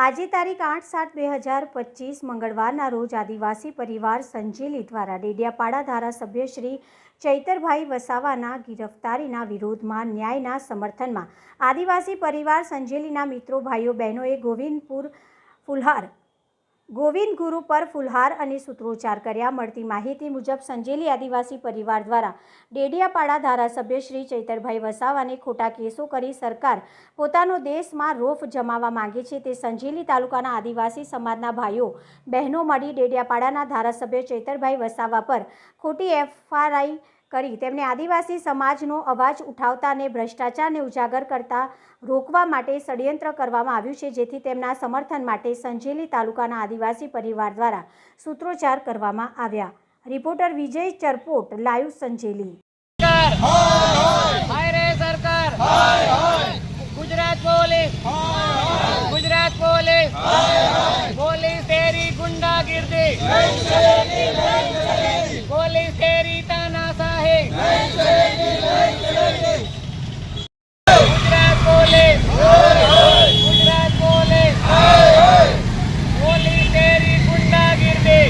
આજે તારીખ 8/7/2025 મંગળવારના રોજ આદિવાસી પરિવાર સંજેલી દ્વારા ડેડિયાપાડા ધારાસભ્ય શ્રી ચૈતરભાઈ વસાવાના ગિરફ્તારીના વિરોધમાં ન્યાયના સમર્થનમાં આદિવાસી પરિવાર સંજેલીના મિત્રો ભાઈઓ બહેનોએ ગોવિંદ ગુરુ પર ફુલહાર અને સૂત્રોચ્ચાર કર્યા। મળતી માહિતી મુજબ સંજેલી આદિવાસી પરિવાર દ્વારા ડેડિયાપાડા ધારાસભ્ય શ્રી ચૈતરભાઈ વસાવાને ખોટા કેસો કરી સરકાર પોતાનો દેશમાં રોફ જમાવવા માંગે છે તે સંજેલી તાલુકાના આદિવાસી સમાજના ભાઈઓ બહેનો મળી ડેડિયાપાડાના ધારાસભ્ય ચૈતરભાઈ વસાવા પર ખોટી એફઆઈઆર કરી તેમને આદિવાસી સમાજનો અવાજ ઉઠાવતા અને ભ્રષ્ટાચારને ઉજાગર કરતા રોકવા માટે ષડયંત્ર કરવામાં આવ્યું છે, જેથી તેમના સમર્થન માટે સંજેલી તાલુકાના આદિવાસી પરિવાર દ્વારા સૂત્રોચ્ચાર કરવામાં આવ્યા। Reporter Vijay Charpot, live Sanjeli. Police તેરી ગુંડાગીર્દી, પોલીસ તેરી તાનાશાહી, Gujarat police, Gujarat police, police તેરી ગુંડાગીર્દી,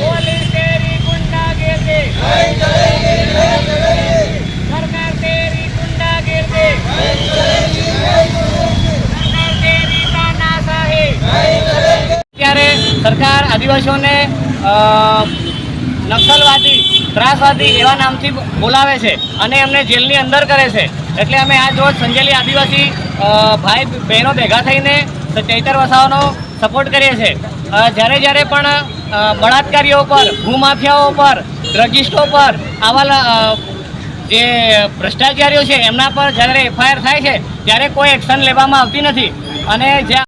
પોલીસ તેરી ગુંડાગીર્દી, સરકાર તેરી ગુંડાગીર્દી, सरकार आदिवासीओने नक्सलवादी ત્રાસવાદી એવા નામથી બોલાવે છે અને એમને જેલની અંદર કરે છે। એટલે અમે આજ રોજ સંજેલી આદિવાસી ભાઈ બહેનો ભેગા થઈને ચૈતર વસાવાનો સપોર્ટ કરીએ છીએ। જ્યારે જ્યારે પણ બળાત્કારીઓ પર, ભૂમાફિયાઓ પર, ડ્રગિસ્ટો પર, આવા જે ભ્રષ્ટાચારીઓ છે એમના પર જ્યારે એફઆઈઆર થાય છે ત્યારે કોઈ એક્શન લેવામાં આવતી નથી અને જ્યાં